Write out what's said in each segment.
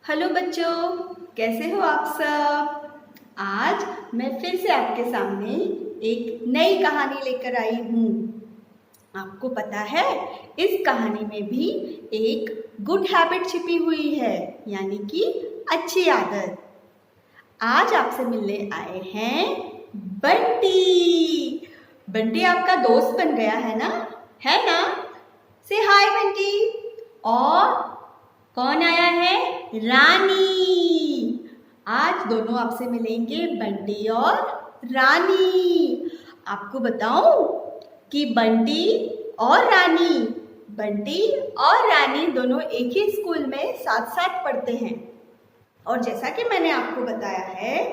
Hello बच्चों, कैसे हो आप सब। आज मैं फिर से आपके सामने एक नई कहानी लेकर आई हूँ। आपको पता है, इस कहानी में भी एक गुड हैबिट छिपी हुई है, यानी कि अच्छी आदत। आज आपसे मिलने आए हैं बंटी। बंटी आपका दोस्त बन गया है ना? से हाय बंटी। और कौन आया है? रानी। आज दोनों आपसे मिलेंगे, बंटी और रानी। आपको बताऊं कि बंटी और रानी दोनों एक ही स्कूल में साथ साथ पढ़ते हैं। और जैसा कि मैंने आपको बताया है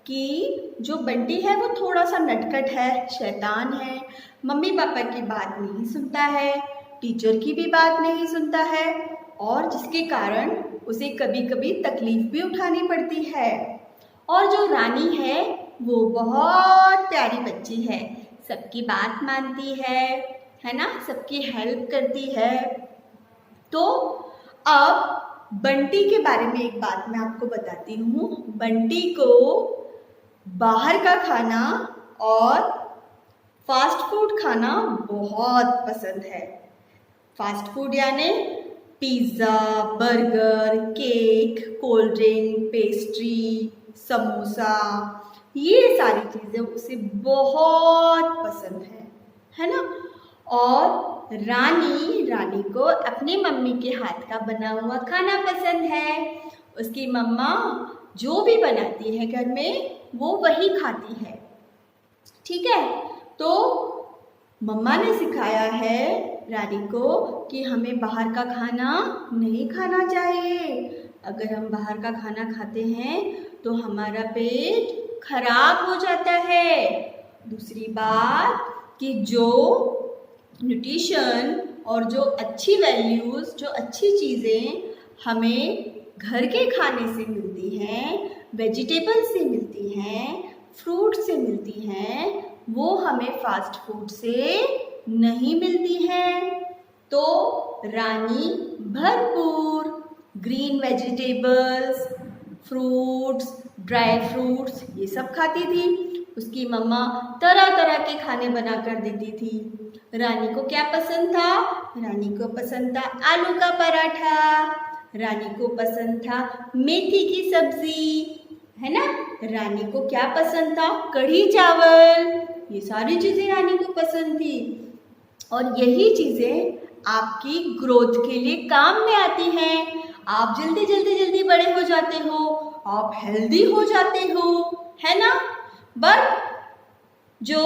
कि जो बंटी है वो थोड़ा सा नटखट है, शैतान है, मम्मी पापा की बात नहीं सुनता है, टीचर की भी बात नहीं सुनता है, और जिसके कारण उसे कभी कभी तकलीफ भी उठानी पड़ती है। और जो रानी है वो बहुत प्यारी बच्ची है, सबकी बात मानती है ना, सबकी हेल्प करती है। तो अब बंटी के बारे में एक बात मैं आपको बताती हूँ। बंटी को बाहर का खाना और फास्ट फूड खाना बहुत पसंद है। फास्ट फूड यानी pizza, burger, cake, cold drink, pastry, samosa, ये सारी चीज़ें उसे बहुत पसंद है ना। और रानी को अपनी मम्मी के हाथ का बना हुआ खाना पसंद है। उसकी मम्मा जो भी बनाती है घर में वो वही खाती है। ठीक है, तो मम्मा ने सिखाया है रानी को कि हमें बाहर का खाना नहीं खाना चाहिए। अगर हम बाहर का खाना खाते हैं तो हमारा पेट खराब हो जाता है। दूसरी बात कि जो न्यूट्रिशन और जो अच्छी वैल्यूज़, जो अच्छी चीज़ें हमें घर के खाने से मिलती हैं, वेजिटेबल से मिलती हैं, फ्रूट से मिलती हैं, वो हमें फास्ट फूड से नहीं मिलती हैं। तो रानी भरपूर green vegetables, fruits, dry fruits ये सब खाती थी। उसकी मम्मा तरह तरह के खाने बना कर देती थी। रानी को क्या पसंद था? रानी को पसंद था आलू का पराठा, रानी को पसंद था मेथी की सब्जी, है ना। रानी को क्या पसंद था? कढ़ी चावल। ये सारी चीज़ें रानी को पसंद थी। और यही चीज़ें आपकी ग्रोथ के लिए काम में आती हैं। आप जल्दी बड़े हो जाते हो, आप हेल्दी हो जाते हो, है ना। बट जो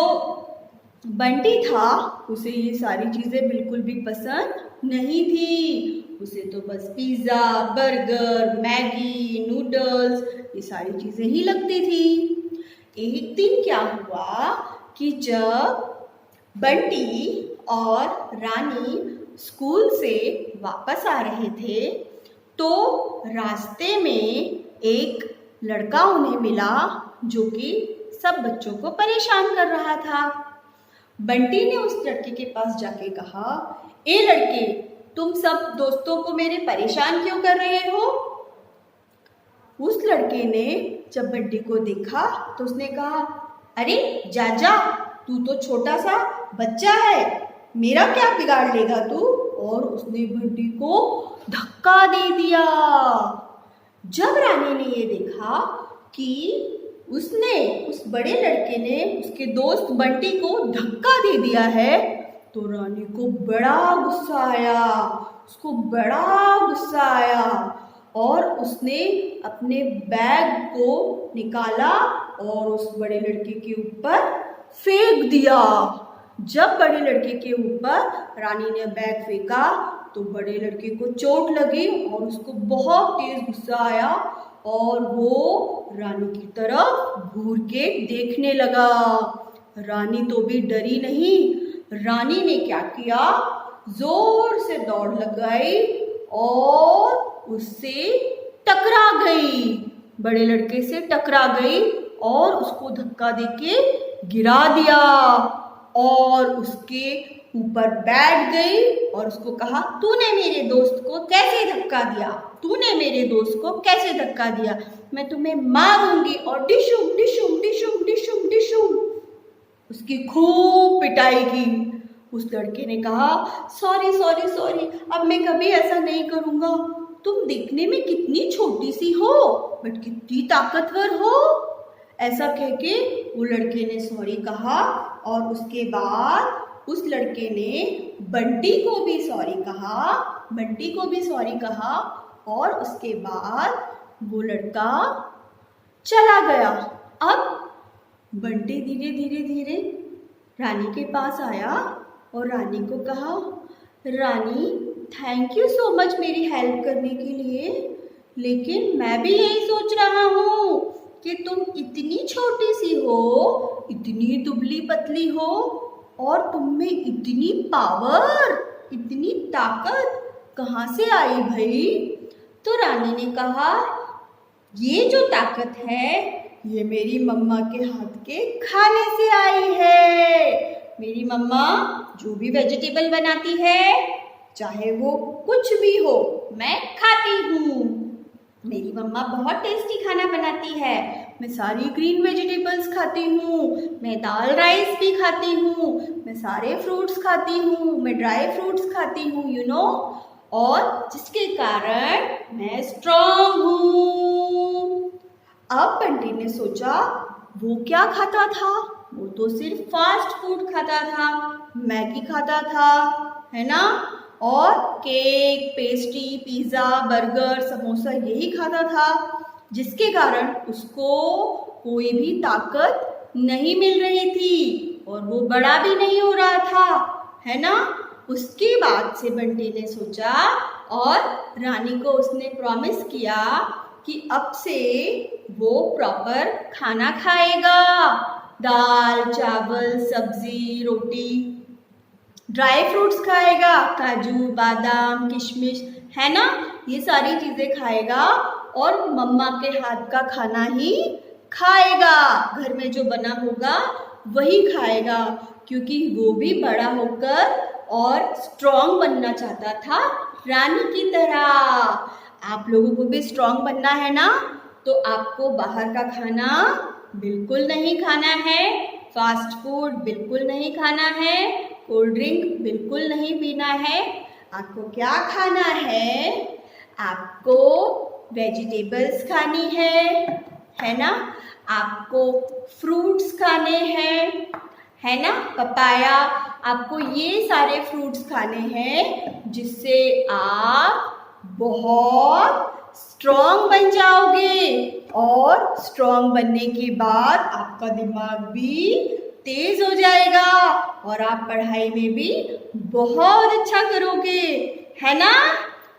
बंटी था उसे ये सारी चीज़ें बिल्कुल भी पसंद नहीं थी। उसे तो बस पिज़्ज़ा, बर्गर, मैगी, नूडल्स ये सारी चीज़ें ही लगती थी। एक दिन क्या हुआ कि जब बंटी और रानी स्कूल से वापस आ रहे थे तो रास्ते में एक लड़का उन्हें मिला जो कि सब बच्चों को परेशान कर रहा था। बंटी ने उस लड़के के पास जाके कहा, ए लड़के, तुम सब दोस्तों को मेरे परेशान क्यों कर रहे हो? उस लड़के ने जब बंटी को देखा तो उसने कहा, अरे जा, तू तो छोटा सा बच्चा है, मेरा क्या बिगाड़ लेगा तू? और उसने बंटी को धक्का दे दिया। जब रानी ने ये देखा कि उस बड़े लड़के ने उसके दोस्त बंटी को धक्का दे दिया है तो रानी को बड़ा गुस्सा आया और उसने अपने बैग को निकाला और उस बड़े लड़के के ऊपर फेंक दिया। जब बड़े लड़के के ऊपर रानी ने बैग फेंका तो बड़े लड़के को चोट लगी और उसको बहुत तेज गुस्सा आया और वो रानी की तरफ घूर के देखने लगा। रानी तो भी डरी नहीं। रानी ने क्या किया? जोर से दौड़ लगाई और उससे टकरा गई, बड़े लड़के से टकरा गई और उसको धक्का देके गिरा दिया और उसके ऊपर बैठ गई और उसको कहा, तूने मेरे दोस्त को कैसे धक्का दिया? तूने मेरे दोस्त को कैसे धक्का दिया, मैं तुम्हें मारूंगी। और डिशुम डिशुम डिशुम डिशुम डिशुम उसकी खूब पिटाई की। उस लड़के ने कहा, सॉरी सॉरी सॉरी, अब मैं कभी ऐसा नहीं करूँगा। तुम दिखने में कितनी छोटी सी हो बट कितनी ताकतवर हो। ऐसा कह के वो लड़के ने सॉरी कहा और उसके बाद उस लड़के ने बंटी को भी सॉरी कहा, बंटी को भी सॉरी कहा और उसके बाद वो लड़का चला गया। अब बंटी धीरे धीरे धीरे रानी के पास आया और रानी को कहा, रानी थैंक यू सो मच मेरी हेल्प करने के लिए, लेकिन मैं भी यही सोच रहा हूँ कि तुम इतनी छोटी सी हो, इतनी दुबली पतली हो और तुम में इतनी पावर, इतनी ताकत कहाँ से आई भाई। तो रानी ने कहा, ये जो ताकत है ये मेरी मम्मा के हाथ के खाने से आई है। मेरी मम्मा जो भी वेजिटेबल बनाती है, चाहे वो कुछ भी हो, मैं खाती हूँ। मेरी मम्मा बहुत टेस्टी खाना बनाती है, मैं सारी ग्रीन वेजिटेबल्स खाती हूँ, मैं दाल राइस भी खाती हूँ, मैं सारे फ्रूट्स खाती हूँ, मैं ड्राई फ्रूट्स खाती हूँ, यू नो, और जिसके कारण मैं स्ट्रॉन्ग हूँ। अब बंटी ने सोचा, वो क्या खाता था, वो तो सिर्फ फास्ट फूड खाता था, मैगी खाता था, है ना, और cake, pastry, pizza, burger, samosa यही खाता था, जिसके कारण उसको कोई भी ताकत नहीं मिल रही थी और वो बड़ा भी नहीं हो रहा था, है ना। उसके बाद से बंटी ने सोचा और रानी को उसने प्रॉमिस किया कि अब से वो प्रॉपर खाना खाएगा, दाल, चावल, सब्जी, रोटी, ड्राई फ्रूट्स खाएगा, काजू, बादाम, किशमिश, है ना, ये सारी चीज़ें खाएगा और मम्मा के हाथ का खाना ही खाएगा। घर में जो बना होगा वही खाएगा, क्योंकि वो भी बड़ा होकर और स्ट्रॉन्ग बनना चाहता था रानी की तरह। आप लोगों को भी स्ट्रॉन्ग बनना है ना, तो आपको बाहर का खाना बिल्कुल नहीं खाना है, फास्ट फूड बिल्कुल नहीं खाना है, कोल्ड ड्रिंक बिल्कुल नहीं पीना है। आपको क्या खाना है, आपको वेजिटेबल्स खानी है ना, आपको फ्रूट्स खाने हैं, है ना, पपाया, आपको ये सारे फ्रूट्स खाने हैं जिससे आप बहुत स्ट्रॉन्ग बन जाओगे। और स्ट्रॉन्ग बनने के बाद आपका दिमाग भी तेज हो जाएगा और आप पढ़ाई में भी बहुत अच्छा करोगे, है ना।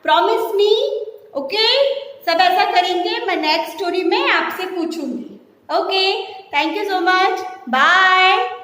Promise me, okay. सब ऐसा करेंगे, मैं नेक्स्ट स्टोरी में आपसे पूछूंगी। Okay, thank you so much, bye.